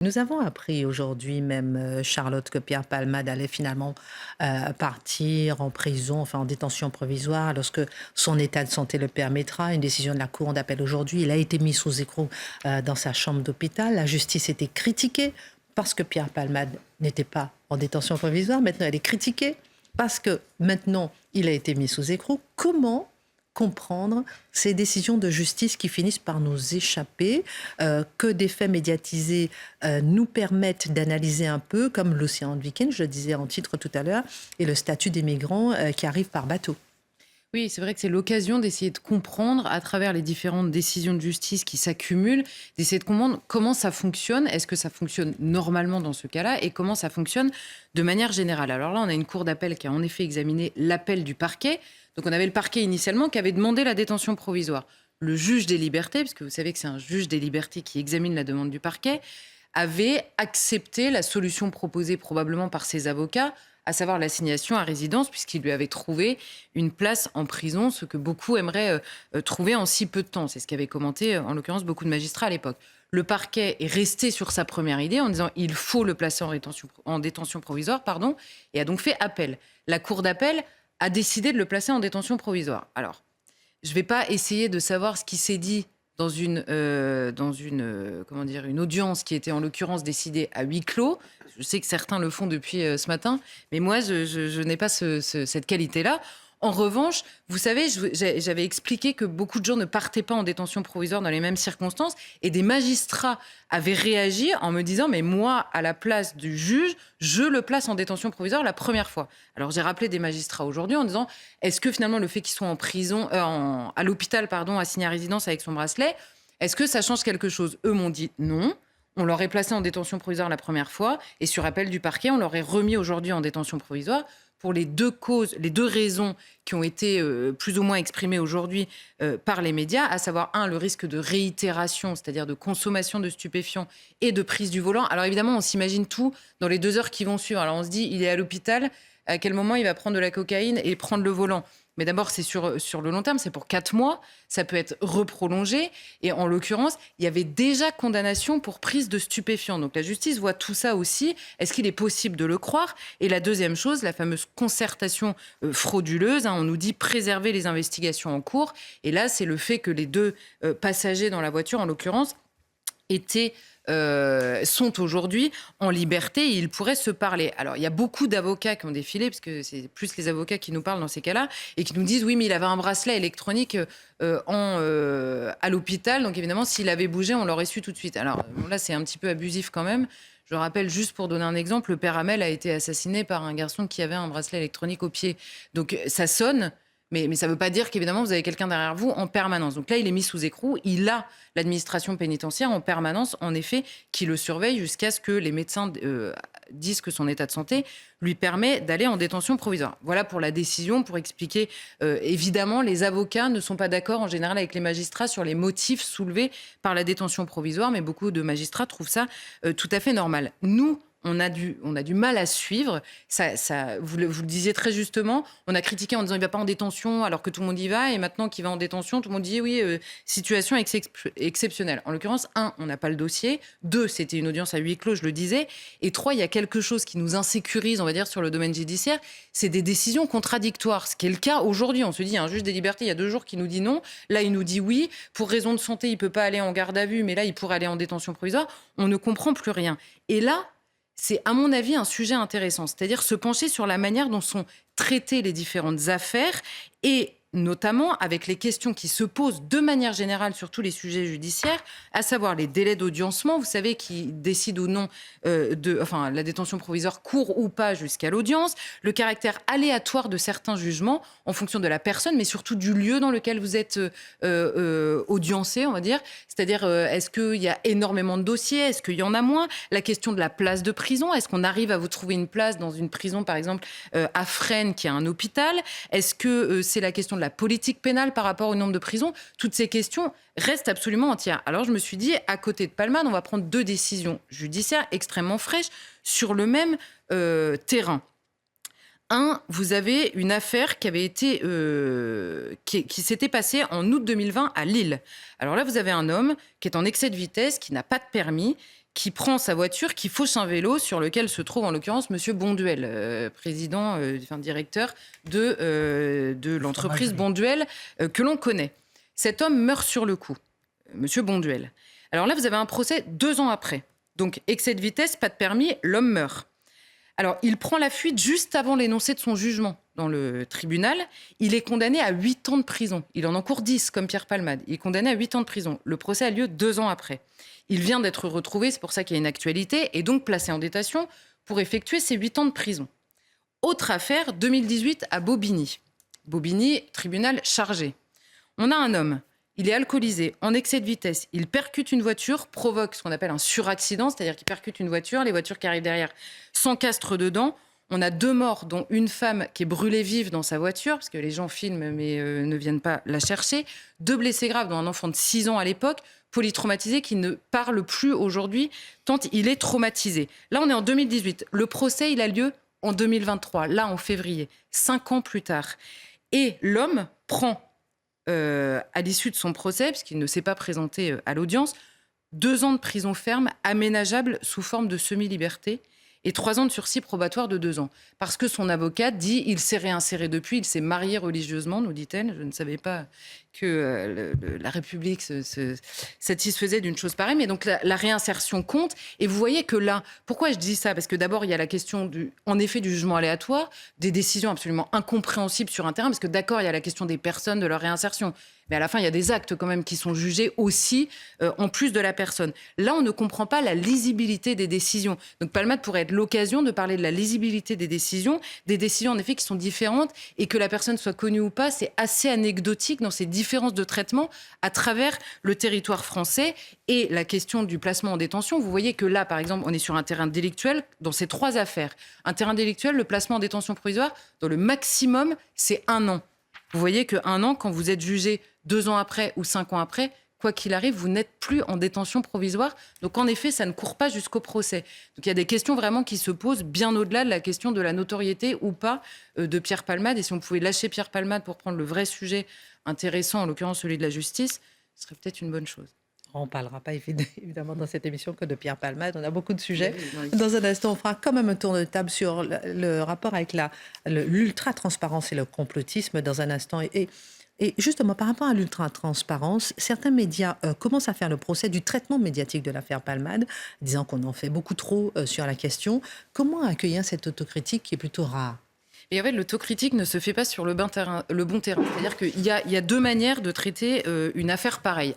Nous avons appris aujourd'hui même, Charlotte, que Pierre Palmade allait finalement, partir en prison, enfin en détention provisoire lorsque son état de santé le permettra. Une décision de la cour d'appel aujourd'hui. Il a été mis sous écrou, dans sa chambre d'hôpital. La justice était critiquée parce que Pierre Palmade n'était pas en détention provisoire. Maintenant, elle est critiquée parce que maintenant, il a été mis sous écrou. Comment comprendre ces décisions de justice qui finissent par nous échapper, que des faits médiatisés nous permettent d'analyser un peu, comme l'océan Viking, je le disais en titre tout à l'heure, et le statut des migrants qui arrivent par bateau. Oui, c'est vrai que c'est l'occasion d'essayer de comprendre à travers les différentes décisions de justice qui s'accumulent, d'essayer de comprendre comment ça fonctionne, est-ce que ça fonctionne normalement dans ce cas-là et comment ça fonctionne de manière générale. Alors là, on a une cour d'appel qui a en effet examiné l'appel du parquet. Donc on avait le parquet initialement qui avait demandé la détention provisoire. Le juge des libertés, puisque vous savez que c'est un juge des libertés qui examine la demande du parquet, avait accepté la solution proposée probablement par ses avocats, à savoir l'assignation à résidence, puisqu'il lui avait trouvé une place en prison, ce que beaucoup aimeraient trouver en si peu de temps. C'est ce qu'avaient commenté, en l'occurrence, beaucoup de magistrats à l'époque. Le parquet est resté sur sa première idée en disant il faut le placer en détention provisoire, pardon, et a donc fait appel. La cour d'appel a décidé de le placer en détention provisoire. Alors, je ne vais pas essayer de savoir ce qui s'est dit comment dire, une audience qui était en l'occurrence décidée à huis clos. Je sais que certains le font depuis ce matin, mais moi, je n'ai pas cette qualité-là. En revanche, vous savez, j'avais expliqué que beaucoup de gens ne partaient pas en détention provisoire dans les mêmes circonstances et des magistrats avaient réagi en me disant « mais moi, à la place du juge, je le place en détention provisoire la première fois ». Alors j'ai rappelé des magistrats aujourd'hui en disant « est-ce que finalement le fait qu'ils soient en prison, à l'hôpital, pardon, assigné à résidence avec son bracelet, est-ce que ça change quelque chose ?» Eux m'ont dit « non ». On l'aurait placé en détention provisoire la première fois et sur appel du parquet, on l'aurait remis aujourd'hui en détention provisoire pour les deux causes, les deux raisons qui ont été plus ou moins exprimées aujourd'hui par les médias, à savoir, un, le risque de réitération, c'est-à-dire de consommation de stupéfiants et de prise du volant. Alors évidemment, on s'imagine tout dans les 2 heures qui vont suivre. Alors on se dit, il est à l'hôpital, à quel moment il va prendre de la cocaïne et prendre le volant? Mais d'abord, c'est sur le long terme, c'est pour 4 mois, ça peut être reprolongé. Et en l'occurrence, il y avait déjà condamnation pour prise de stupéfiants. Donc la justice voit tout ça aussi. Est-ce qu'il est possible de le croire? Et la deuxième chose, la fameuse concertation frauduleuse, hein, on nous dit préserver les investigations en cours. Et là, c'est le fait que les deux passagers dans la voiture, en l'occurrence, sont aujourd'hui en liberté et ils pourraient se parler. Alors, il y a beaucoup d'avocats qui ont défilé, parce que c'est plus les avocats qui nous parlent dans ces cas-là, et qui nous disent, oui, mais il avait un bracelet électronique à l'hôpital, donc évidemment, s'il avait bougé, on l'aurait su tout de suite. Alors, bon, là, c'est un petit peu abusif quand même. Je rappelle, juste pour donner un exemple, le père Hamel a été assassiné par un garçon qui avait un bracelet électronique au pied. Donc, ça sonne. Mais ça ne veut pas dire qu'évidemment, vous avez quelqu'un derrière vous en permanence. Donc là, il est mis sous écrou. Il a l'administration pénitentiaire en permanence, en effet, qui le surveille jusqu'à ce que les médecins disent que son état de santé lui permet d'aller en détention provisoire. Voilà pour la décision, pour expliquer. Évidemment, les avocats ne sont pas d'accord en général avec les magistrats sur les motifs soulevés par la détention provisoire, mais beaucoup de magistrats trouvent ça tout à fait normal. Nous, on a du mal à suivre. Vous le disiez très justement, on a critiqué en disant il ne va pas en détention alors que tout le monde y va, et maintenant qu'il va en détention, tout le monde dit oui, situation exceptionnelle. En l'occurrence, 1, on n'a pas le dossier, 2, c'était une audience à huis clos, je le disais, et 3, il y a quelque chose qui nous insécurise, on va dire, sur le domaine judiciaire, c'est des décisions contradictoires, ce qui est le cas aujourd'hui. On se dit, il y a un juge des libertés il y a 2 jours qui nous dit non, là il nous dit oui, pour raison de santé il ne peut pas aller en garde à vue, mais là il pourrait aller en détention provisoire, on ne comprend plus rien. Et là, c'est, à mon avis, un sujet intéressant, c'est-à-dire se pencher sur la manière dont sont traitées les différentes affaires et notamment avec les questions qui se posent de manière générale sur tous les sujets judiciaires, à savoir les délais d'audiencement, vous savez, qui décident ou non la détention provisoire court ou pas jusqu'à l'audience, le caractère aléatoire de certains jugements en fonction de la personne, mais surtout du lieu dans lequel vous êtes audiencé, on va dire. C'est-à-dire, est-ce qu'il y a énormément de dossiers? Est-ce qu'il y en a moins? La question de la place de prison, est-ce qu'on arrive à vous trouver une place dans une prison, par exemple, à Fresnes, qui a un hôpital? Est-ce que c'est la question de la politique pénale par rapport au nombre de prisons? Toutes ces questions restent absolument entières. Alors je me suis dit, à côté de Palmade, on va prendre 2 décisions judiciaires extrêmement fraîches sur le même terrain. Vous avez une affaire qui avait été qui s'était passée en août 2020 à Lille. Alors là, vous avez un homme qui est en excès de vitesse, qui n'a pas de permis, qui prend sa voiture, qui fauche un vélo sur lequel se trouve en l'occurrence Monsieur Bonduel, directeur de l'entreprise Bonduel que l'on connaît. Cet homme meurt sur le coup, Monsieur Bonduel. Alors là, vous avez un procès 2 ans après. Donc, excès de vitesse, pas de permis, l'homme meurt. Alors, il prend la fuite juste avant l'énoncé de son jugement dans le tribunal. Il est condamné à 8 ans de prison. Il en encourt 10, comme Pierre Palmade. Il est condamné à 8 ans de prison. Le procès a lieu 2 ans après. Il vient d'être retrouvé, c'est pour ça qu'il y a une actualité, et donc placé en détention pour effectuer ses 8 ans de prison. Autre affaire, 2018 à Bobigny. Bobigny, tribunal chargé. On a un homme. Il est alcoolisé, en excès de vitesse. Il percute une voiture, provoque ce qu'on appelle un suraccident, c'est-à-dire qu'il percute une voiture, les voitures qui arrivent derrière s'encastrent dedans. On a 2 morts, dont une femme qui est brûlée vive dans sa voiture, parce que les gens filment mais ne viennent pas la chercher. 2 blessés graves, dont un enfant de 6 ans à l'époque, polytraumatisé, qui ne parle plus aujourd'hui, tant il est traumatisé. Là, on est en 2018. Le procès, il a lieu en 2023, là, en février, 5 ans plus tard. Et l'homme prend... à l'issue de son procès, puisqu'il ne s'est pas présenté à l'audience, 2 ans de prison ferme aménageable sous forme de semi-liberté et 3 ans de sursis probatoire de 2 ans. Parce que son avocat dit il s'est réinséré depuis, il s'est marié religieusement, nous dit-elle. Je ne savais pas que la République se satisfaisait d'une chose pareille. Mais donc la réinsertion compte. Et vous voyez que là, pourquoi je dis ça? Parce que d'abord, il y a la question en effet du jugement aléatoire, des décisions absolument incompréhensibles sur un terrain. Parce que d'accord, il y a la question des personnes, de leur réinsertion. Mais à la fin, il y a des actes quand même qui sont jugés aussi, en plus de la personne. Là, on ne comprend pas la lisibilité des décisions. Donc Palmade pourrait être l'occasion de parler de la lisibilité des décisions en effet qui sont différentes, et que la personne soit connue ou pas, c'est assez anecdotique dans ces différences de traitement à travers le territoire français. Et la question du placement en détention, vous voyez que là, par exemple, on est sur un terrain délictuel dans ces 3 affaires. Un terrain délictuel, le placement en détention provisoire, dans le maximum, c'est 1 an. Vous voyez qu'1 an, quand vous êtes jugé 2 ans après ou 5 ans après, quoi qu'il arrive, vous n'êtes plus en détention provisoire. Donc, en effet, ça ne court pas jusqu'au procès. Donc, il y a des questions vraiment qui se posent bien au-delà de la question de la notoriété ou pas de Pierre Palmade. Et si on pouvait lâcher Pierre Palmade pour prendre le vrai sujet intéressant, en l'occurrence celui de la justice, ce serait peut-être une bonne chose. On ne parlera pas évidemment dans cette émission que de Pierre Palmade. On a beaucoup de sujets. Dans un instant, on fera quand même un tour de table sur le rapport avec l'ultra-transparence et le complotisme dans un instant. Et justement, par rapport à l'ultra-transparence, certains médias commencent à faire le procès du traitement médiatique de l'affaire Palmade, disant qu'on en fait beaucoup trop sur la question. Comment accueillir cette autocritique qui est plutôt rare? Et en fait, l'autocritique ne se fait pas sur le bon terrain. C'est-à-dire qu'il y a 2 manières de traiter une affaire pareille.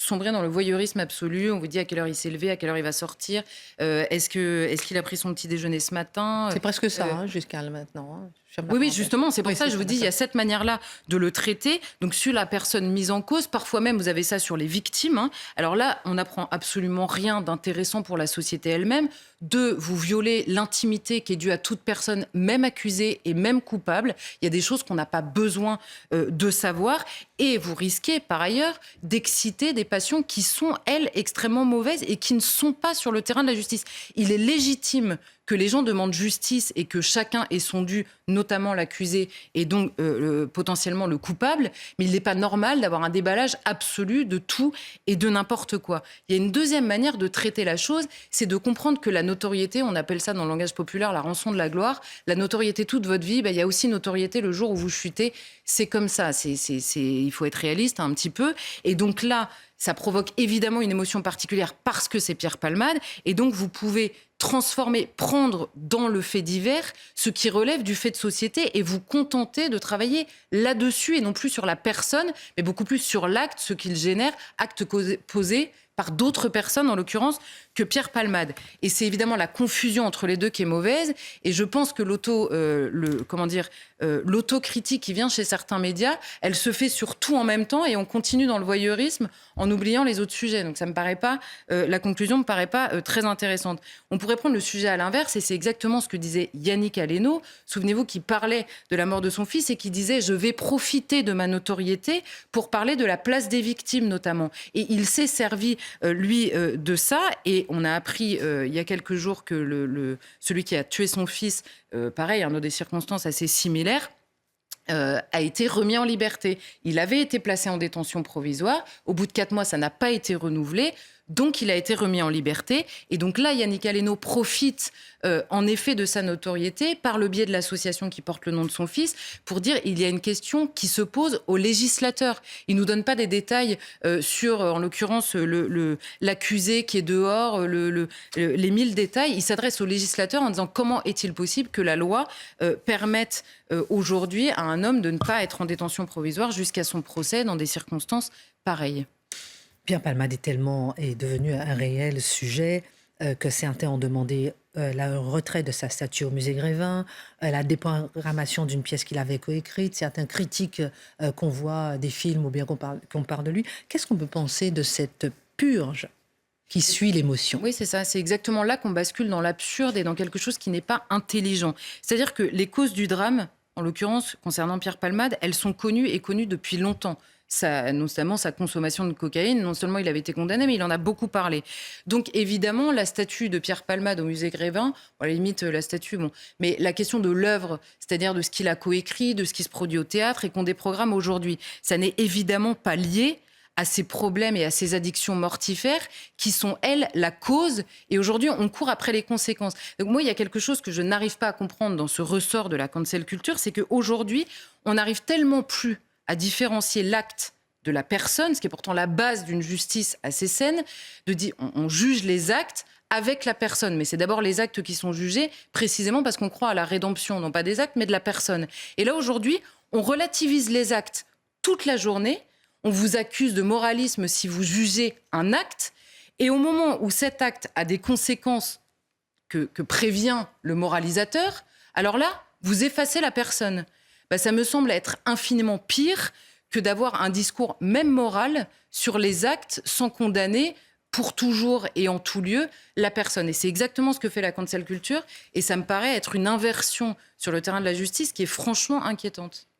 Sombrer dans le voyeurisme absolu. On vous dit à quelle heure il s'est levé, à quelle heure il va sortir. Est-ce qu'il a pris son petit déjeuner ce matin? C'est presque ça, jusqu'à maintenant. Oui, justement, c'est pour ça que je vous dis, il y a cette manière-là de le traiter. Donc, sur la personne mise en cause, parfois même, vous avez ça sur les victimes. Alors là, on n'apprend absolument rien d'intéressant pour la société elle-même. 2, vous violez l'intimité qui est due à toute personne, même accusée et même coupable. Il y a des choses qu'on n'a pas besoin de savoir. Et vous risquez, par ailleurs, d'exciter des passions qui sont, elles, extrêmement mauvaises et qui ne sont pas sur le terrain de la justice. Il est légitime que les gens demandent justice et que chacun ait son dû, notamment l'accusé et donc potentiellement le coupable, mais il n'est pas normal d'avoir un déballage absolu de tout et de n'importe quoi. Il y a une deuxième manière de traiter la chose, c'est de comprendre que la notoriété, on appelle ça dans le langage populaire la rançon de la gloire, la notoriété toute votre vie, il y a aussi notoriété le jour où vous chutez, c'est comme ça, il faut être réaliste un petit peu, et donc là, ça provoque évidemment une émotion particulière parce que c'est Pierre Palmade, et donc vous pouvez prendre dans le fait divers ce qui relève du fait de société et vous contenter de travailler là-dessus et non plus sur la personne, mais beaucoup plus sur l'acte, ce qu'il génère, acte posé par d'autres personnes, en l'occurrence, que Pierre Palmade. Et c'est évidemment la confusion entre les deux qui est mauvaise. Et je pense que l'autocritique qui vient chez certains médias, elle se fait sur tout en même temps et on continue dans le voyeurisme en oubliant les autres sujets. Donc ça me paraît pas, la conclusion me paraît pas très intéressante. On pourrait prendre le sujet à l'inverse et c'est exactement ce que disait Yannick Aleno. Souvenez-vous qu'il parlait de la mort de son fils et qui disait « je vais profiter de ma notoriété pour parler de la place des victimes notamment ». Et il s'est servi lui de ça, et on a appris il y a quelques jours que celui qui a tué son fils, pareil, dans des circonstances assez similaires, a été remis en liberté. Il avait été placé en détention provisoire. Au bout de 4 mois, ça n'a pas été renouvelé. Donc, il a été remis en liberté. Et donc là, Yannick Aleno profite en effet de sa notoriété par le biais de l'association qui porte le nom de son fils pour dire il y a une question qui se pose au législateur. Il ne nous donne pas des détails sur, en l'occurrence, l'accusé qui est dehors, les 1000 détails. Il s'adresse au législateur en disant comment est-il possible que la loi permette aujourd'hui à un homme de ne pas être en détention provisoire jusqu'à son procès dans des circonstances pareilles. Pierre Palmade est devenu un réel sujet, que certains ont demandé le retrait de sa statue au musée Grévin, la déprogrammation d'une pièce qu'il avait coécrite, certains critiquent qu'on voit des films ou bien qu'on parle de lui. Qu'est-ce qu'on peut penser de cette purge qui suit l'émotion? Oui, c'est ça. C'est exactement là qu'on bascule dans l'absurde et dans quelque chose qui n'est pas intelligent. C'est-à-dire que les causes du drame, en l'occurrence concernant Pierre Palmade, elles sont connues et connues depuis longtemps. Notamment sa consommation de cocaïne. Non seulement il avait été condamné, mais il en a beaucoup parlé. Donc évidemment, la statue de Pierre Palmade au musée Grévin, à la limite la statue, bon, mais la question de l'œuvre, c'est-à-dire de ce qu'il a coécrit, de ce qui se produit au théâtre et qu'on déprogramme aujourd'hui, ça n'est évidemment pas lié à ces problèmes et à ces addictions mortifères qui sont, elles, la cause. Et aujourd'hui, on court après les conséquences. Donc moi, il y a quelque chose que je n'arrive pas à comprendre dans ce ressort de la cancel culture, c'est qu'aujourd'hui, on n'arrive tellement plus à différencier l'acte de la personne, ce qui est pourtant la base d'une justice assez saine, de dire on juge les actes avec la personne. Mais c'est d'abord les actes qui sont jugés, précisément parce qu'on croit à la rédemption, non pas des actes, mais de la personne. Et là, aujourd'hui, on relativise les actes toute la journée, on vous accuse de moralisme si vous jugez un acte, et au moment où cet acte a des conséquences que prévient le moralisateur, alors là, vous effacez la personne. Ça me semble être infiniment pire que d'avoir un discours même moral sur les actes sans condamner pour toujours et en tout lieu la personne. Et c'est exactement ce que fait la cancel culture et ça me paraît être une inversion sur le terrain de la justice qui est franchement inquiétante.